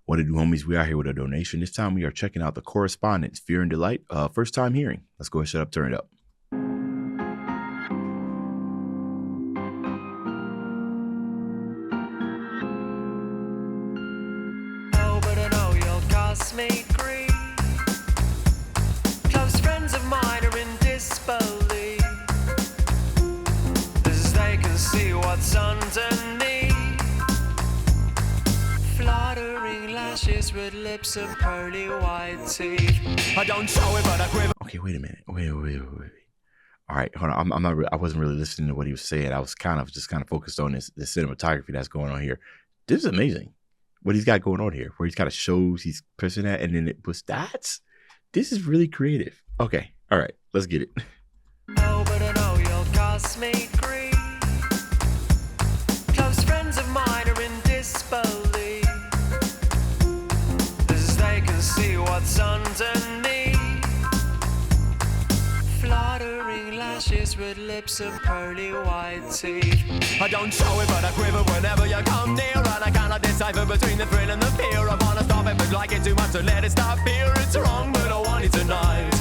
What it do, homies? We are here with a donation. This time we are checking out the Correspondents, Fear and Delight. First time hearing. Let's go ahead, shut up, turn it up. Oh, but I know you'll cause me grief. Close friends of mine are in disbelief, as they can see what's underneath. Fluttering lashes with lips of pearly white teeth. I don't show it, but I quiver. Okay, wait a minute. Wait. All right, hold on. I wasn't really listening to what he was saying. I was kind of focused on the cinematography that's going on here. This is amazing. What he's got going on here, where he's kind of shows he's pressing that, and then it puts dots. This is really creative. Okay, all right, let's get it. Oh, but I know you'll cause me grief. Close friends of mine are in disbelief, as they can see what's underneath. Fluttering lashes with lips of pearly white teeth. I don't show it, but I quiver whenever you come near, and I cannot decipher between the thrill and the fear. I wanna stop it, but like it too much to let it stop here. It's wrong, but I want it tonight.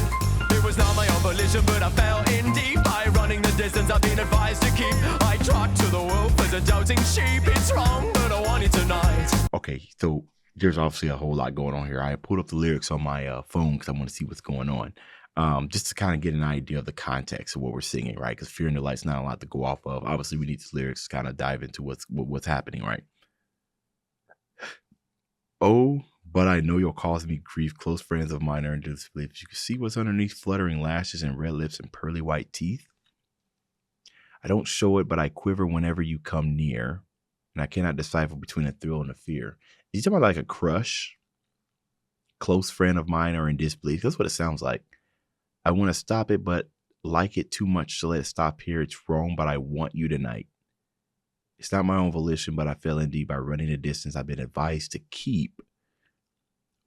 It was not my own volition, but I fell in deep. By running the distance I've been advised to keep, I trot to the wolf as a doubting sheep. It's wrong, but I want it tonight. Okay, so there's obviously a whole lot going on here. I pulled up the lyrics on my phone because I want to see what's going on. Just to kind of get an idea of the context of what we're singing, right? Because Fear and Delight's not a lot to go off of. Obviously, we need these lyrics to kind of dive into what's happening, right? Oh, but I know you'll cause me grief. Close friends of mine are in disbelief. You can see what's underneath fluttering lashes and red lips and pearly white teeth. I don't show it, but I quiver whenever you come near, and I cannot decipher between the thrill and the fear. Is he talking about like a crush? Close friend of mine are in disbelief. That's what it sounds like. I want to stop it, but like it too much to let it stop here. It's wrong, but I want you tonight. It's not my own volition, but I fell in deep by running the distance I've been advised to keep.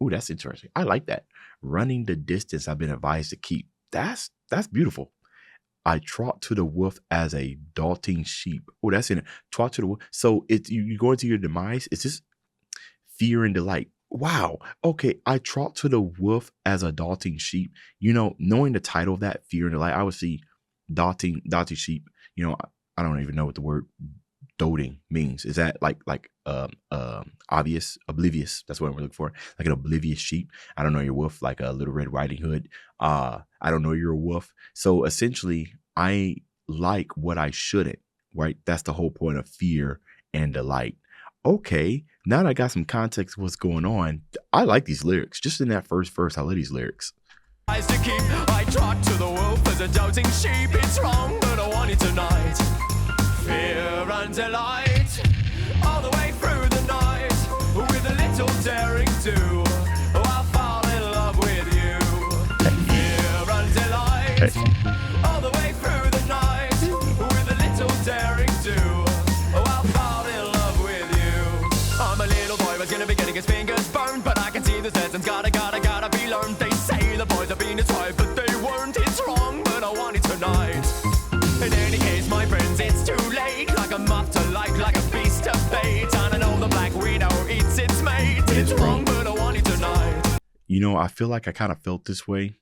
Ooh, that's interesting. I like that. Running the distance I've been advised to keep. That's beautiful. I trot to the wolf as a daunting sheep. Oh, that's in it. Trot to the wolf. So you go into your demise. It's just fear and delight. Wow. Okay. I trot to the wolf as a daunting sheep. You know, knowing the title of that, Fear and Delight, I would see daunting sheep. You know, I don't even know what the word doting means. Is that like obvious, oblivious? That's what I'm looking for. Like an oblivious sheep. I don't know your wolf, like a Little Red Riding Hood. I don't know you're a wolf. So essentially, I like what I shouldn't, right? That's the whole point of Fear and Delight. Okay, now that I got some context of what's going on, I like these lyrics. Just in that first verse, I love these lyrics. I trot to the wolf as a doubting sheep. It's wrong, but I want it tonight. Fear and delight, all the way through the night, with a little daring do. Oh, I'll fall in love with you. Fear and delight, all the way through the night, with a little daring do. Oh, I'll fall in love with you. I'm a little boy, was gonna be getting his fingers burned, but I can see the lessons gotta be learned. They say the boys have been tried, but they weren't. It's wrong, but I want it tonight. In any case, my friends, it's too late. Like a moth to light, like a beast of bait. And I know the black widow eats its mate. It's wrong, but I want it tonight. You know, I feel like I kind of felt this way.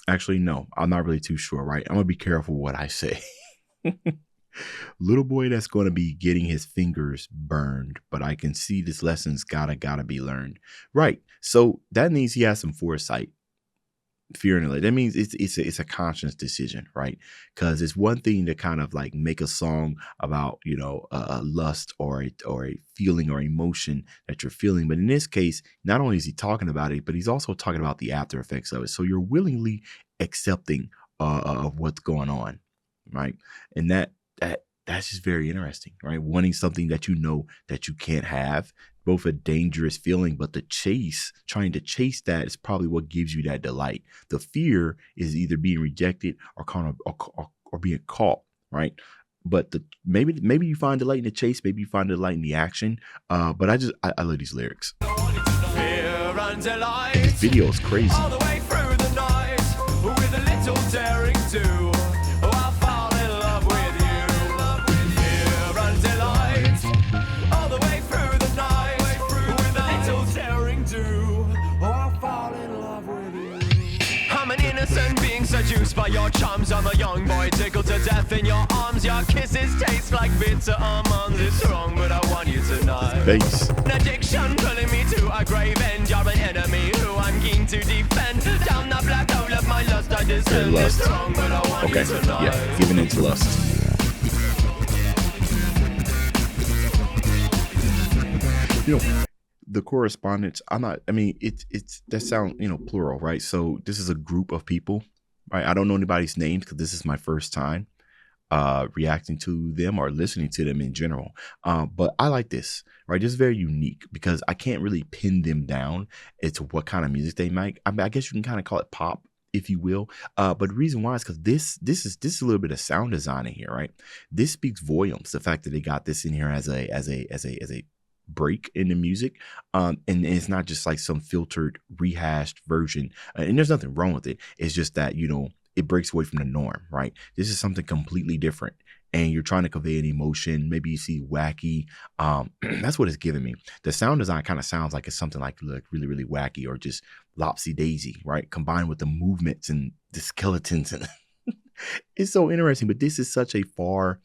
Actually, no, I'm not really too sure, right? I'm going to be careful what I say. Little boy that's going to be getting his fingers burned, but I can see this lesson's gotta be learned. Right. So that means he has some foresight. Fear and delight. That means it's a conscious decision, right? Because it's one thing to kind of like make a song about, you know, a lust or a feeling or emotion that you're feeling, but in this case, not only is he talking about it, but he's also talking about the after effects of it. So you're willingly accepting of what's going on, right? And that's just very interesting, right? Wanting something that you know that you can't have. Both a dangerous feeling, but trying to chase that is probably what gives you that delight. The fear is either being rejected or being caught, right? But maybe you find delight in the chase, maybe you find delight in the action. But I love these lyrics. Fear and delight, and this video is crazy. all the way through the night, with a little daring do. Oh, I'll fall in love with you. Fear and delight, all the way through the night, with a little Seduced by your charms, I'm a young boy tickled to death in your arms. Your kisses taste like bitter almonds. It's wrong, but I want you tonight. Bass. An addiction pulling me to a grave end. You're an enemy who I'm keen to defend. Down the black hole of my lust, I descend. Lust. It's wrong, but I want Okay, you tonight. yeah, giving into lust. You know, the Correspondents, it's that sound, plural, right? So this is a group of people, right? I don't know anybody's names because this is my first time reacting to them or listening to them in general. But I like this, right? This is very unique because I can't really pin them down as to what kind of music they make. I guess you can kind of call it pop, if you will. But the reason why is because this is a little bit of sound design in here, right? This speaks volumes. The fact that they got this in here as a break in the music, and it's not just like some filtered rehashed version, and there's nothing wrong with it. It's just that it breaks away from the norm, right? This is something completely different, and you're trying to convey an emotion. Maybe you see wacky. That's what it's giving me. The sound design kind of sounds like it's something like really, really wacky or just lopsy daisy, right? Combined with the movements and the skeletons, and it's so interesting. But this is such a far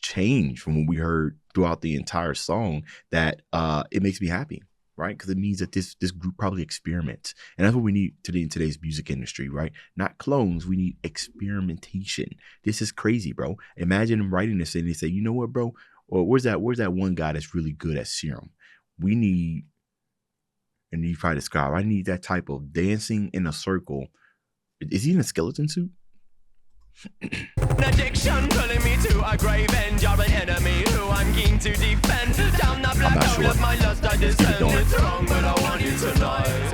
change from what we heard throughout the entire song that it makes me happy, right? Because it means that this group probably experiments, and that's what we need today in today's music industry, right? Not clones, we need experimentation. This is crazy, bro. Imagine them writing this and they say, you know what, bro? Well, where's that one guy that's really good at serum? We need, and you probably describe, I need that type of dancing in a circle. Is he in a skeleton suit? An addiction pulling me to a grave end. You're an enemy who I'm keen to defend. Down the black hole of my lust, I descend. It's wrong, but I want you tonight.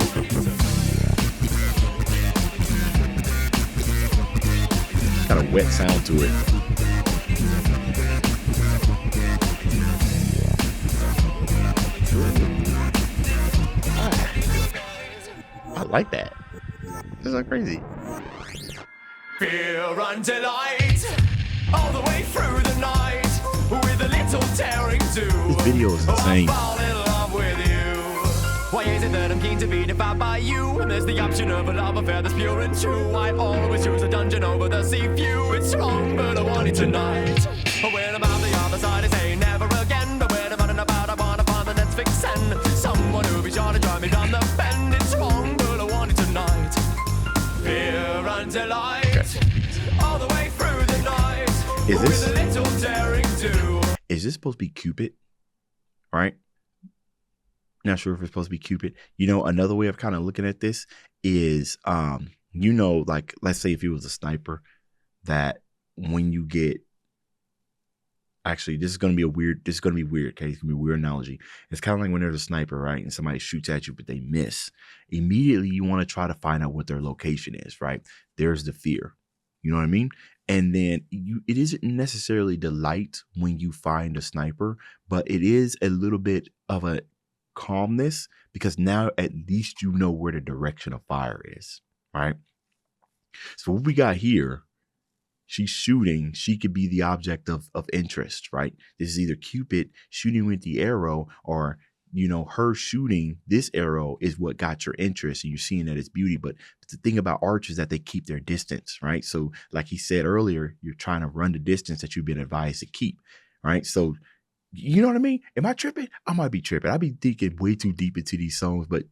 Got a wet sound to it. I like that. This is so crazy. Fear and delight, all the way through the night, with a little daring do. This video is insane. Oh, I fall in love with you. Why is it that I'm keen to be devoured by you? And there's the option of a love affair that's pure and true. I always choose a dungeon over the sea view. It's wrong, but I want it tonight. When I'm out the other side, I say never again. But when I'm running about, I wanna find the next vixen. Someone who'll be sure to drive me down the bend. It's wrong, but I want it tonight. Fear and delight. All the way through the night. Is this supposed to be Cupid? Right? Not sure if it's supposed to be Cupid. Another way of kind of looking at this is, like, let's say if he was a sniper, that when you get, actually, this is going to be weird. Okay. It's going to be a weird analogy. It's kind of like when there's a sniper, right? And somebody shoots at you, but they miss. Immediately, you want to try to find out what their location is, right? There's the fear. You know what I mean? And then it isn't necessarily delight when you find a sniper, but it is a little bit of a calmness because now at least you know where the direction of fire is, right? So what we got here, she's shooting. She could be the object of interest, right? This is either Cupid shooting with the arrow or, her shooting this arrow is what got your interest and you're seeing that it's beauty. But the thing about archers is that they keep their distance, right? So like he said earlier, you're trying to run the distance that you've been advised to keep, right? So you know what I mean? Am I tripping? I might be tripping. I be thinking way too deep into these songs, but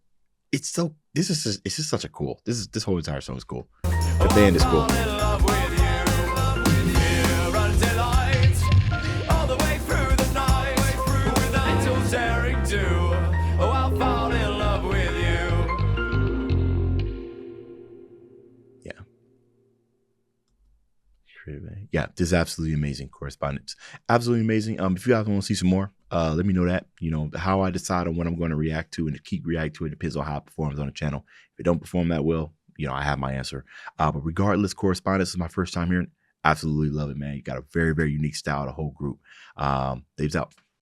it's just such a cool, this whole entire song is cool. The band is cool. Yeah, this is absolutely amazing. Correspondence, absolutely amazing. If you guys want to see some more, let me know that. How I decide on what I'm going to react to and to keep reacting to it depends on how it performs on the channel. If it don't perform that well, I have my answer. But regardless, Correspondence is my first time hearing. Absolutely love it, man. You got a very, very unique style. The whole group. Dave's out.